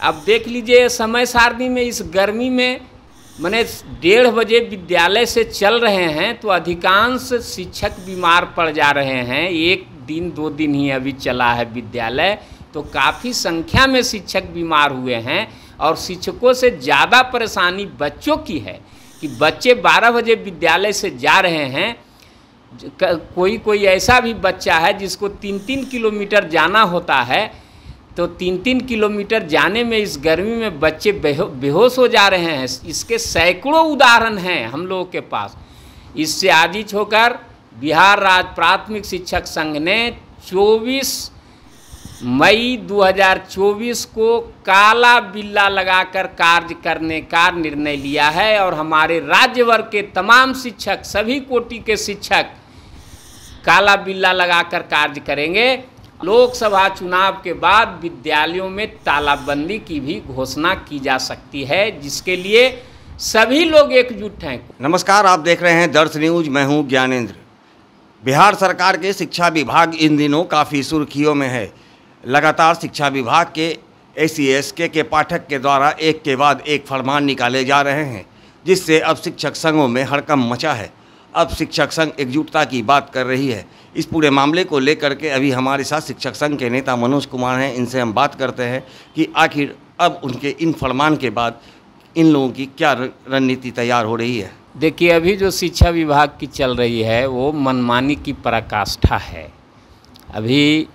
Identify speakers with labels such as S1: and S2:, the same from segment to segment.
S1: अब देख लीजिए समय सारणी में इस गर्मी में माने 1:30 बजे विद्यालय से चल रहे हैं तो अधिकांश शिक्षक बीमार पड़ जा रहे हैं। 1 दिन 2 दिन ही अभी चला है विद्यालय, तो काफ़ी संख्या में शिक्षक बीमार हुए हैं। और शिक्षकों से ज़्यादा परेशानी बच्चों की है कि बच्चे 12 बजे विद्यालय से जा रहे हैं। कोई ऐसा भी बच्चा है जिसको 3-3 किलोमीटर जाना होता है, तो 3-3 किलोमीटर जाने में इस गर्मी में बच्चे बेहोश हो जा रहे हैं। इसके सैकड़ों उदाहरण हैं हम लोगों के पास। इससे आजिज होकर बिहार राज्य प्राथमिक शिक्षक संघ ने 24 मई 2024 को काला बिल्ला लगाकर कार्य करने का निर्णय लिया है। और हमारे राज्य वर्ग के तमाम शिक्षक, सभी कोटि के शिक्षक काला बिल्ला लगाकर कार्य करेंगे। लोकसभा चुनाव के बाद विद्यालयों में तालाबंदी की भी घोषणा की जा सकती है, जिसके लिए सभी लोग एकजुट हैं।
S2: नमस्कार, आप देख रहे हैं दर्श न्यूज। मैं हूं ज्ञानेंद्र। बिहार सरकार के शिक्षा विभाग इन दिनों काफ़ी सुर्खियों में है। लगातार शिक्षा विभाग के SC/SK के पाठक के द्वारा एक के बाद एक फरमान निकाले जा रहे हैं, जिससे अब शिक्षक संघों में हड़कंप मचा है। अब शिक्षक संघ एकजुटता की बात कर रही है। इस पूरे मामले को लेकर के अभी हमारे साथ शिक्षक संघ के नेता मनोज कुमार हैं। इनसे हम बात करते हैं कि आखिर अब उनके इन फरमान के बाद इन लोगों की क्या रणनीति तैयार हो रही है।
S1: देखिए, अभी जो शिक्षा विभाग की चल रही है वो मनमानी की पराकाष्ठा है। अभी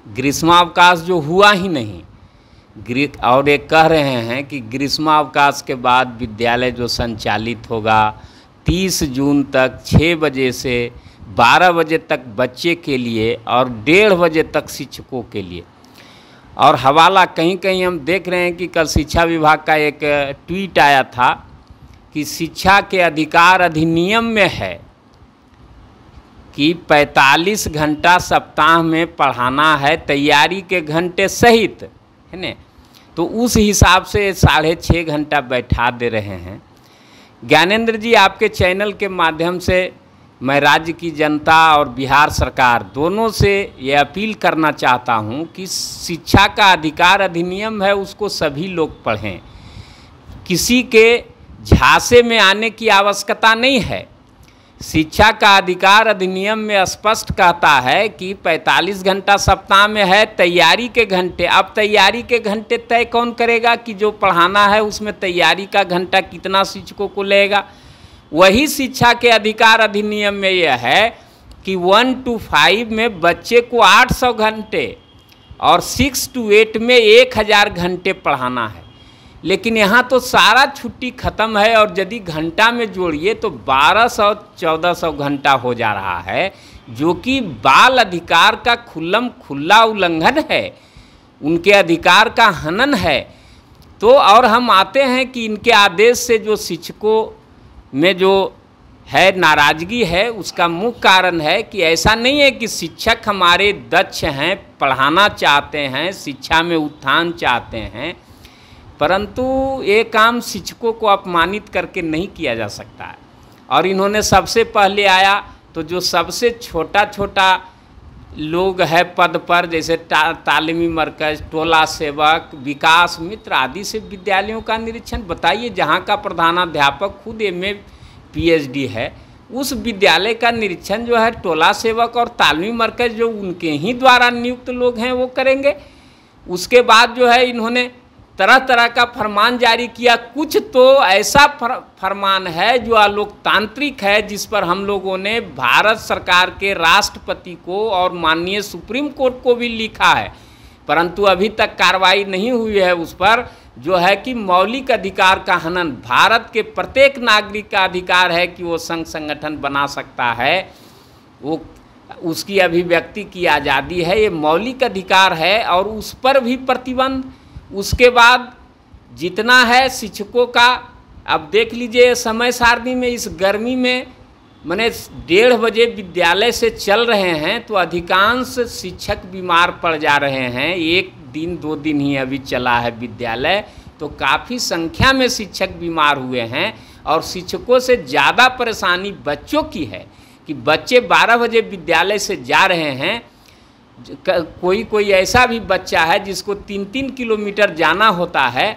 S1: ग्रीष्मावकाश जो हुआ ही नहीं, और ये कह रहे हैं कि ग्रीष्मावकाश के बाद विद्यालय जो संचालित होगा 30 जून तक 6 बजे से 12 बजे तक बच्चे के लिए और 1:30 बजे तक शिक्षकों के लिए। और हवाला कहीं कहीं हम देख रहे हैं कि कल शिक्षा विभाग का एक ट्वीट आया था कि शिक्षा के अधिकार अधिनियम में है कि 45 घंटा सप्ताह में पढ़ाना है, तैयारी के घंटे सहित, है ना। तो उस हिसाब से 6.5 घंटा बैठा दे रहे हैं। ज्ञानेंद्र जी, आपके चैनल के माध्यम से मैं राज्य की जनता और बिहार सरकार दोनों से ये अपील करना चाहता हूँ कि शिक्षा का अधिकार अधिनियम है, उसको सभी लोग पढ़ें। किसी के झांसे में आने की आवश्यकता नहीं है। शिक्षा का अधिकार अधिनियम में स्पष्ट कहता है कि 45 घंटा सप्ताह में है, तैयारी के घंटे। अब तैयारी के घंटे तय कौन करेगा कि जो पढ़ाना है उसमें तैयारी का घंटा कितना शिक्षकों को लगेगा? वही शिक्षा के अधिकार अधिनियम में यह है कि 1 to 5 में बच्चे को 800 घंटे और 6 to 8 में 1000 घंटे पढ़ाना है। लेकिन यहाँ तो सारा छुट्टी ख़त्म है और यदि घंटा में जोड़िए तो 1200-1400 घंटा हो जा रहा है, जो कि बाल अधिकार का खुला उल्लंघन है, उनके अधिकार का हनन है। तो और हम आते हैं कि इनके आदेश से जो शिक्षकों में जो है नाराज़गी है, उसका मुख्य कारण है कि ऐसा नहीं है कि शिक्षक हमारे दक्ष हैं, पढ़ाना चाहते हैं, शिक्षा में उत्थान चाहते हैं, परंतु ये काम शिक्षकों को अपमानित करके नहीं किया जा सकता है। और इन्होंने सबसे पहले आया तो जो सबसे छोटा लोग है पद पर, जैसे तालीमी मरकज़, टोला सेवक, विकास मित्र आदि से विद्यालयों का निरीक्षण। बताइए, जहाँ का प्रधानाध्यापक खुद MA PhD है, उस विद्यालय का निरीक्षण जो है टोला सेवक और तालीमी मरकज़ जो उनके ही द्वारा नियुक्त लोग हैं वो करेंगे। उसके बाद जो है इन्होंने तरह तरह का फरमान जारी किया। कुछ तो ऐसा फरमान है जो अलोकतांत्रिक है, जिस पर हम लोगों ने भारत सरकार के राष्ट्रपति को और माननीय सुप्रीम कोर्ट को भी लिखा है, परंतु अभी तक कार्रवाई नहीं हुई है उस पर, जो है कि मौलिक अधिकार का हनन। भारत के प्रत्येक नागरिक का अधिकार है कि वो संघ संगठन बना सकता है, वो उसकी अभिव्यक्ति की आज़ादी है, ये मौलिक अधिकार है, और उस पर भी प्रतिबंध। उसके बाद जितना है शिक्षकों का, अब देख लीजिए समय सारणी में इस गर्मी में माने 1:30 बजे विद्यालय से चल रहे हैं तो अधिकांश शिक्षक बीमार पड़ जा रहे हैं। 1 दिन 2 दिन ही अभी चला है विद्यालय, तो काफ़ी संख्या में शिक्षक बीमार हुए हैं। और शिक्षकों से ज़्यादा परेशानी बच्चों की है कि बच्चे 12 बजे विद्यालय से जा रहे हैं, कोई ऐसा भी बच्चा है जिसको 3-3 किलोमीटर जाना होता है,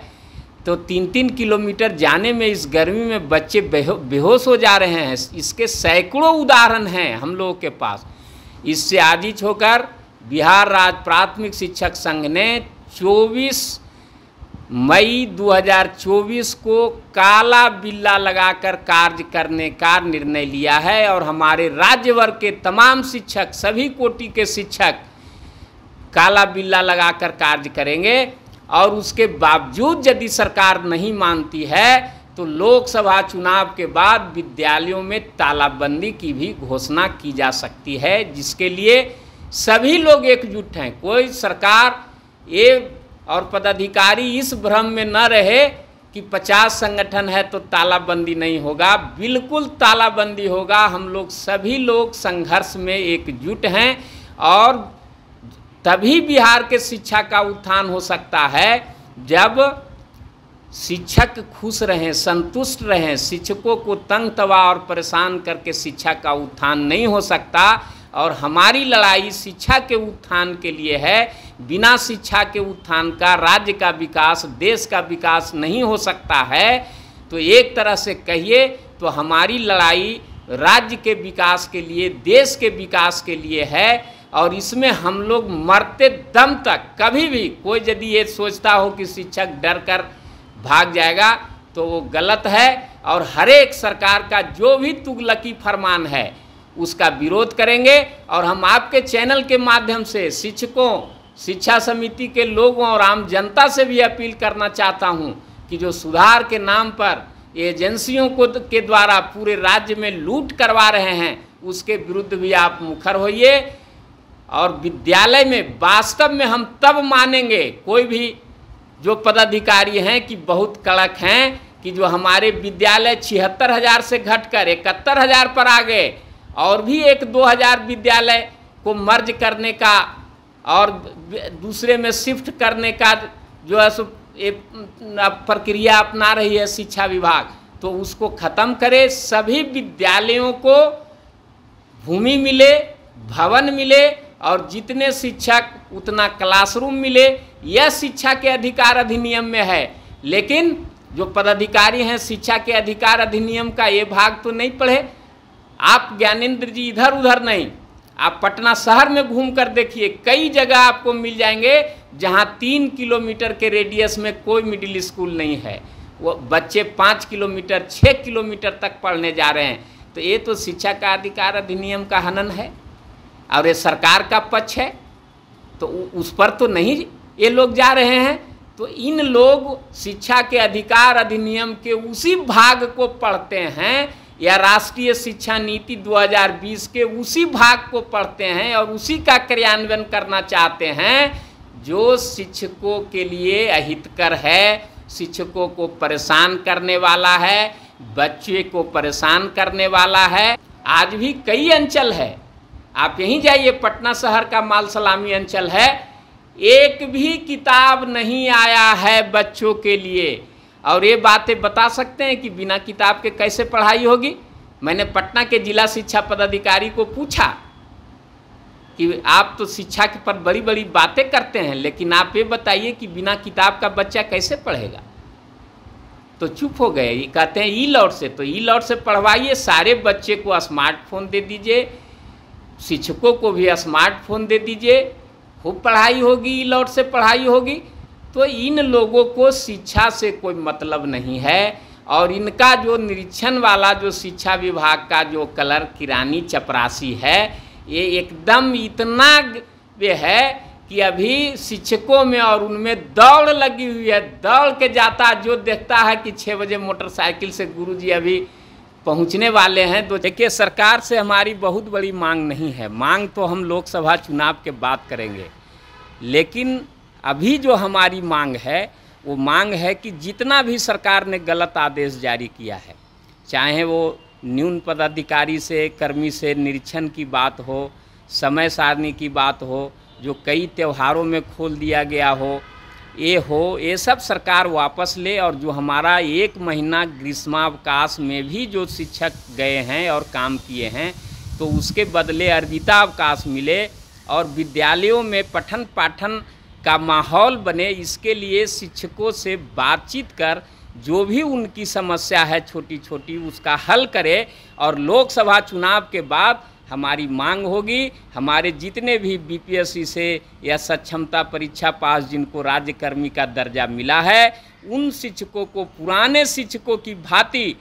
S1: तो 3-3 किलोमीटर जाने में इस गर्मी में बच्चे बेहोश हो जा रहे हैं। इसके सैकड़ों उदाहरण हैं हम लोगों के पास। इससे आजिज होकर बिहार राज्य प्राथमिक शिक्षक संघ ने 24 मई 2024 को काला बिल्ला लगाकर कार्य करने का निर्णय लिया है और हमारे राज्य वर्ग के तमाम शिक्षक, सभी कोटि के शिक्षक काला बिल्ला लगाकर कार्य करेंगे। और उसके बावजूद यदि सरकार नहीं मानती है तो लोकसभा चुनाव के बाद विद्यालयों में तालाबंदी की भी घोषणा की जा सकती है, जिसके लिए सभी लोग एकजुट हैं। कोई सरकार ये और पदाधिकारी इस भ्रम में न रहे कि 50 संगठन है तो तालाबंदी नहीं होगा। बिल्कुल तालाबंदी होगा। हम लोग सभी लोग संघर्ष में एकजुट हैं और तभी बिहार के शिक्षा का उत्थान हो सकता है जब शिक्षक खुश रहें, संतुष्ट रहें। शिक्षकों को तंग तवा और परेशान करके शिक्षा का उत्थान नहीं हो सकता। और हमारी लड़ाई शिक्षा के उत्थान के लिए है। बिना शिक्षा के उत्थान का राज्य का विकास, देश का विकास नहीं हो सकता है। तो एक तरह से कहिए तो हमारी लड़ाई राज्य के विकास के लिए, देश के विकास के लिए है। और इसमें हम लोग मरते दम तक कभी भी कोई यदि ये सोचता हो कि शिक्षक डर कर भाग जाएगा तो वो गलत है। और हर एक सरकार का जो भी तुगलकी फरमान है उसका विरोध करेंगे। और हम आपके चैनल के माध्यम से शिक्षकों, शिक्षा समिति के लोगों और आम जनता से भी अपील करना चाहता हूं कि जो सुधार के नाम पर एजेंसियों के द्वारा पूरे राज्य में लूट करवा रहे हैं उसके विरुद्ध भी आप मुखर होइए। और विद्यालय में वास्तव में हम तब मानेंगे कोई भी जो पदाधिकारी हैं कि बहुत कड़क हैं कि जो हमारे विद्यालय 76,000 से घटकर 71,000 पर आ गए और भी 1-2 हज़ार विद्यालय को मर्ज करने का और दूसरे में शिफ्ट करने का जो है सो प्रक्रिया अपना रही है शिक्षा विभाग, तो उसको ख़त्म करे। सभी विद्यालयों को भूमि मिले, भवन मिले और जितने शिक्षक उतना क्लासरूम मिले। यह शिक्षा के अधिकार अधिनियम में है। लेकिन जो पदाधिकारी हैं शिक्षा के अधिकार अधिनियम का ये भाग तो नहीं पढ़े। आप ज्ञानेंद्र जी इधर उधर नहीं, आप पटना शहर में घूम कर देखिए, कई जगह आपको मिल जाएंगे जहां 3 किलोमीटर के रेडियस में कोई मिडिल स्कूल नहीं है। वो बच्चे 5 किलोमीटर 6 किलोमीटर तक पढ़ने जा रहे हैं। तो ये तो शिक्षा का अधिकार अधिनियम का हनन है और ये सरकार का पक्ष है। तो उस पर तो नहीं ये लोग जा रहे हैं। तो इन लोग शिक्षा के अधिकार अधिनियम के उसी भाग को पढ़ते हैं या राष्ट्रीय शिक्षा नीति 2020 के उसी भाग को पढ़ते हैं और उसी का क्रियान्वयन करना चाहते हैं जो शिक्षकों के लिए अहितकर है, शिक्षकों को परेशान करने वाला है, बच्चे को परेशान करने वाला है। आज भी कई अंचल है, आप यहीं जाइए, पटना शहर का माल सलामी अंचल है, एक भी किताब नहीं आया है बच्चों के लिए। और ये बातें बता सकते हैं कि बिना किताब के कैसे पढ़ाई होगी। मैंने पटना के जिला शिक्षा पदाधिकारी को पूछा कि आप तो शिक्षा के पर बड़ी बड़ी बातें करते हैं, लेकिन आप ये बताइए कि बिना किताब का बच्चा कैसे पढ़ेगा। तो चुप हो गए। ये कहते हैं ई लॉट से, तो ई लॉट से पढ़वाइए, सारे बच्चे को स्मार्टफोन दे दीजिए, शिक्षकों को भी स्मार्टफोन दे दीजिए, खूब पढ़ाई होगी, ई लॉट से पढ़ाई होगी। तो इन लोगों को शिक्षा से कोई मतलब नहीं है। और इनका जो निरीक्षण वाला जो शिक्षा विभाग का जो कलर किरानी चपरासी है, ये एकदम इतना वे है कि अभी शिक्षकों में और उनमें दौड़ लगी हुई है। दौड़ के जाता, जो देखता है कि 6 बजे मोटरसाइकिल से गुरुजी अभी पहुंचने वाले हैं। तो देखिए, सरकार से हमारी बहुत बड़ी मांग नहीं है, मांग तो हम लोकसभा चुनाव के बाद करेंगे। लेकिन अभी जो हमारी मांग है वो मांग है कि जितना भी सरकार ने गलत आदेश जारी किया है, चाहे वो न्यून पदाधिकारी से, कर्मी से निरीक्षण की बात हो, समय सारणी की बात हो, जो कई त्योहारों में खोल दिया गया हो, ये सब सरकार वापस ले। और जो हमारा 1 महीना ग्रीष्मावकाश में भी जो शिक्षक गए हैं और काम किए हैं, तो उसके बदले अर्जितावकाश मिले। और विद्यालयों में पठन पाठन का माहौल बने, इसके लिए शिक्षकों से बातचीत कर जो भी उनकी समस्या है छोटी छोटी उसका हल करे। और लोकसभा चुनाव के बाद हमारी मांग होगी, हमारे जितने भी बीपीएससी से या सक्षमता परीक्षा पास जिनको राज्यकर्मी का दर्जा मिला है, उन शिक्षकों को पुराने शिक्षकों की भांति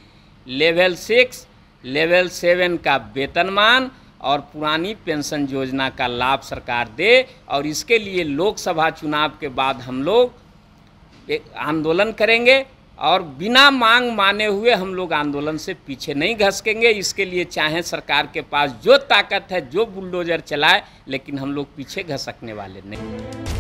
S1: लेवल 6, लेवल 7 का वेतनमान और पुरानी पेंशन योजना का लाभ सरकार दे। और इसके लिए लोकसभा चुनाव के बाद हम लोग एक आंदोलन करेंगे और बिना मांग माने हुए हम लोग आंदोलन से पीछे नहीं घसकेंगे। इसके लिए चाहे सरकार के पास जो ताकत है, जो बुलडोजर चलाए, लेकिन हम लोग पीछे घसकने वाले नहीं।